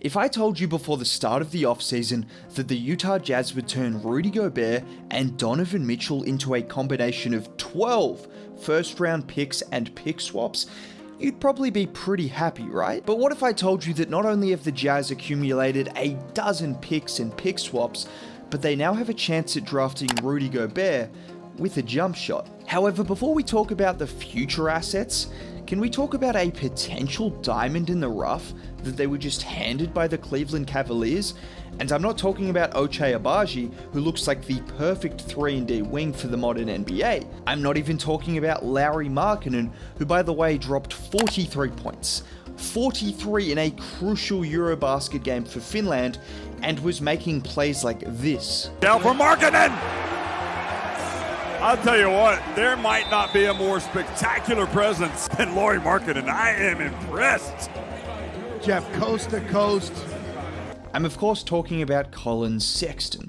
If I told you before the start of the offseason that the Utah Jazz would turn Rudy Gobert and Donovan Mitchell into a combination of 12 first-round picks and pick swaps, you'd probably be pretty happy, right? But what if I told you that not only have the Jazz accumulated a dozen picks and pick swaps, but they now have a chance at drafting Rudy Gobert with a jump shot? However, before we talk about the future assets, can we talk about a potential diamond in the rough that they were just handed by the Cleveland Cavaliers? And I'm not talking about Ochai Agbaji, who looks like the perfect 3-and-D wing for the modern NBA. I'm not even talking about Lauri Markkanen, who by the way dropped 43 points. 43 in a crucial Eurobasket game for Finland, and was making plays like this. Down for Markkanen! I'll tell you what, there might not be a more spectacular presence than Lauri Markkanen. I am impressed. Jeff, coast to coast. I'm of course talking about Collin Sexton.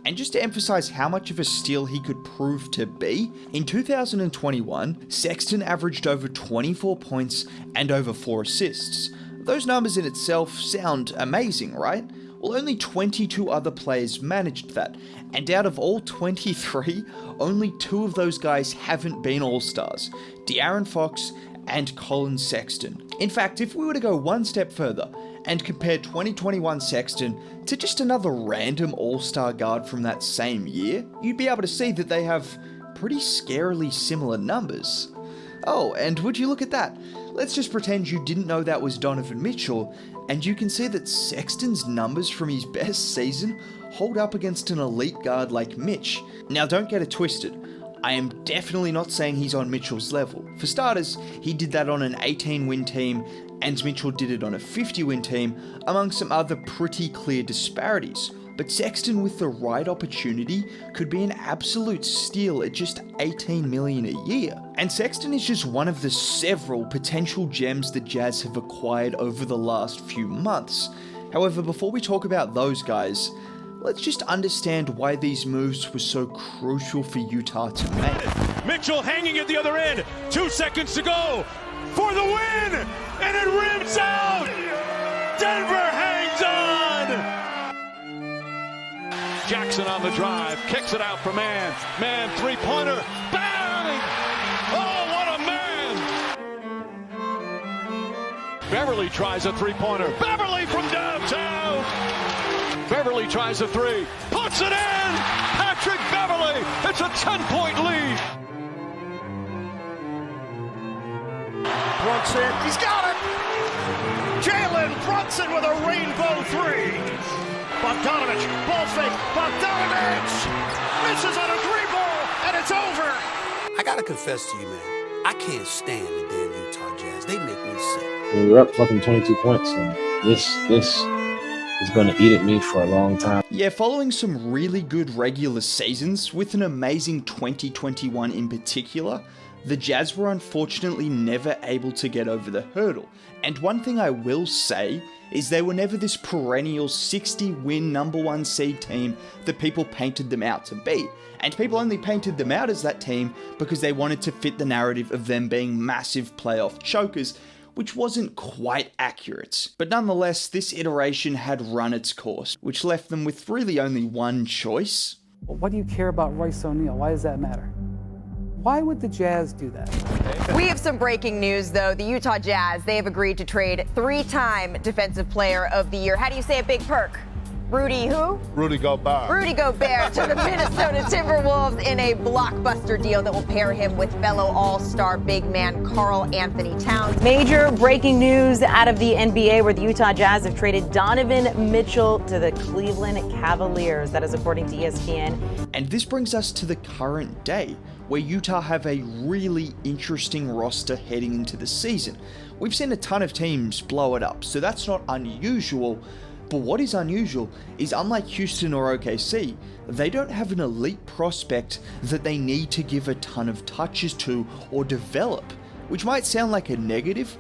And just to emphasize how much of a steal he could prove to be, in 2021, Sexton averaged over 24 points and over 4 assists. Those numbers in itself sound amazing, right? Well, only 22 other players managed that, and out of all 23, only 2 of those guys haven't been All-Stars, De'Aaron Fox and Collin Sexton. In fact, if we were to go one step further and compare 2021 Sexton to just another random All-Star guard from that same year, you'd be able to see that they have pretty scarily similar numbers. Oh, and would you look at that? Let's just pretend you didn't know that was Donovan Mitchell, and you can see that Sexton's numbers from his best season hold up against an elite guard like Mitch. Now don't get it twisted, I am definitely not saying he's on Mitchell's level. For starters, he did that on an 18-win team, and Mitchell did it on a 50-win team, among some other pretty clear disparities. But Sexton, with the right opportunity, could be an absolute steal at just $18 million a year. And Sexton is just one of the several potential gems the Jazz have acquired over the last few months. However, before we talk about those guys, let's just understand why these moves were so crucial for Utah to make. Mitchell hanging at the other end. 2 seconds to go for the win, and it rims out. Denver hangs on. Jackson on the drive, kicks it out for Man. Man, three-pointer, bang! Oh, what a man! Beverly tries a three-pointer. Beverly from downtown! Beverly tries a three, puts it in! Patrick Beverly, it's a 10-point lead! Brunson, he's got it! Jalen Brunson with a rainbow three! Bogdanovich, ball fake, Bogdanovich! Misses on a three ball, and it's over! I gotta confess to you, man, I can't stand the damn Utah Jazz. They make me sick. We were up fucking 22 points, and this is going to eat at me for a long time. Yeah, following some really good regular seasons, with an amazing 2021 in particular, the Jazz were unfortunately never able to get over the hurdle. And one thing I will say is they were never this perennial 60-win #1 seed team that people painted them out to be. And people only painted them out as that team because they wanted to fit the narrative of them being massive playoff chokers, which wasn't quite accurate. But nonetheless, this iteration had run its course, which left them with really only one choice. What do you care about Royce O'Neal? Why does that matter? Why would the Jazz do that? We have some breaking news, though. The Utah Jazz, they have agreed to trade 3-time Defensive Player of the Year. How do you say it, Big Perk? Rudy who? Rudy Gobert. Rudy Gobert to the Minnesota Timberwolves in a blockbuster deal that will pair him with fellow all-star big man Karl Anthony Towns. Major breaking news out of the NBA, where the Utah Jazz have traded Donovan Mitchell to the Cleveland Cavaliers. That is according to ESPN. And this brings us to the current day, where Utah have a really interesting roster heading into the season. We've seen a ton of teams blow it up, so that's not unusual. But what is unusual is, unlike Houston or OKC, they don't have an elite prospect that they need to give a ton of touches to or develop, which might sound like a negative,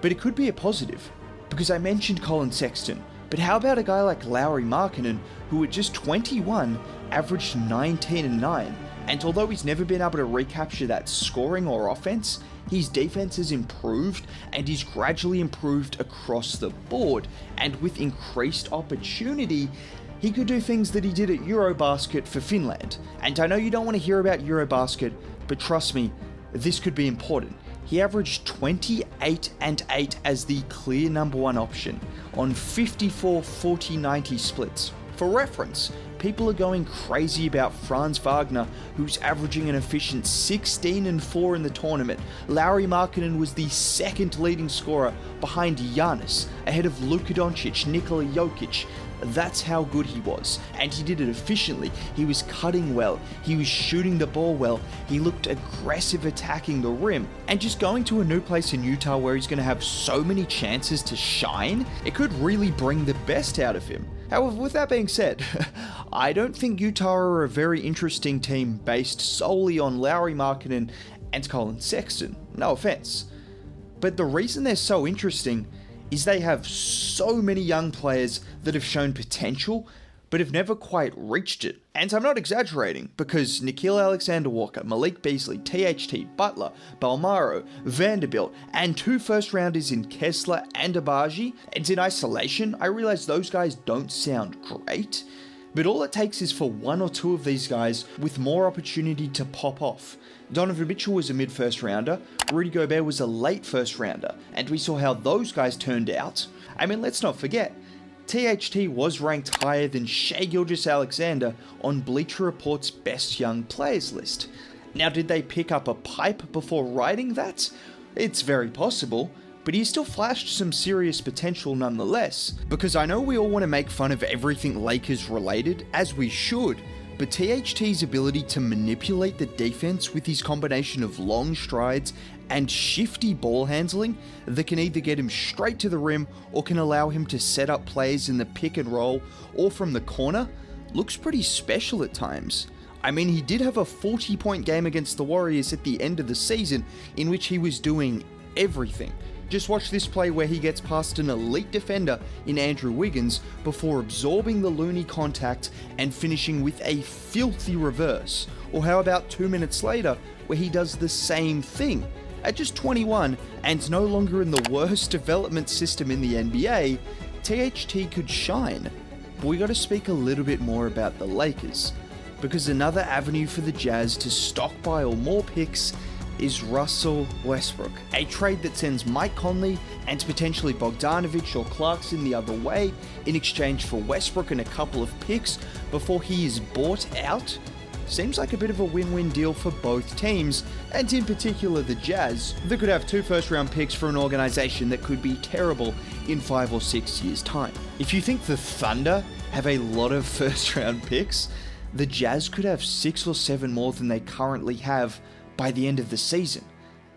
but it could be a positive. Because I mentioned Collin Sexton, but how about a guy like Lauri Markkanen, who at just 21 averaged 19 and 9, and although he's never been able to recapture that scoring or offense, his defense has improved and he's gradually improved across the board, and with increased opportunity, he could do things that he did at Eurobasket for Finland. And I know you don't want to hear about Eurobasket, but trust me, this could be important. He averaged 28 and 8 as the clear number one option on 54 40-90 splits. For reference, people are going crazy about Franz Wagner, who's averaging an efficient 16 and 4 in the tournament. Lauri Markkanen was the second leading scorer behind Giannis, ahead of Luka Doncic, Nikola Jokic. That's how good he was, and he did it efficiently. He was cutting well, he was shooting the ball well, he looked aggressive attacking the rim, and just going to a new place in Utah where he's going to have so many chances to shine, it could really bring the best out of him. However, with that being said, I don't think Utah are a very interesting team based solely on Lauri Markkanen and Colin Sexton. No offense. But the reason they're so interesting is they have so many young players that have shown potential, but have never quite reached it. And I'm not exaggerating, because Nickeil Alexander-Walker, Malik Beasley, THT, Butler, Balmaro, Vanderbilt, and 2 first-rounders in Kessler and Abaji, and in isolation, I realize those guys don't sound great, but all it takes is for 1 or 2 of these guys with more opportunity to pop off. Donovan Mitchell was a mid-first rounder, Rudy Gobert was a late first rounder, and we saw how those guys turned out. I mean, let's not forget, THT was ranked higher than Shai Gilgeous-Alexander on Bleacher Report's Best Young Players list. Now, did they pick up a pipe before writing that? It's very possible, but he still flashed some serious potential nonetheless, because I know we all want to make fun of everything Lakers related, as we should, but THT's ability to manipulate the defense with his combination of long strides and shifty ball handling that can either get him straight to the rim or can allow him to set up plays in the pick and roll or from the corner looks pretty special at times. I mean, he did have a 40-point game against the Warriors at the end of the season in which he was doing everything. Just watch this play where he gets past an elite defender in Andrew Wiggins before absorbing the loony contact and finishing with a filthy reverse. Or how about 2 minutes later where he does the same thing? At just 21 and no longer in the worst development system in the NBA, THT could shine. But we gotta speak a little bit more about the Lakers, because another avenue for the Jazz to stockpile more picks is Russell Westbrook, a trade that sends Mike Conley and potentially Bogdanovich or Clarkson the other way in exchange for Westbrook and a couple of picks before he is bought out. Seems like a bit of a win-win deal for both teams, and in particular the Jazz, that could have 2 first-round picks for an organization that could be terrible in 5 or 6 years' time. If you think the Thunder have a lot of first-round picks, the Jazz could have 6 or 7 more than they currently have by the end of the season.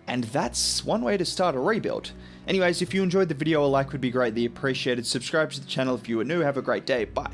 And that's one way to start a rebuild. Anyways, if you enjoyed the video, a like would be greatly appreciated. Subscribe to the channel if you are new. Have a great day. Bye.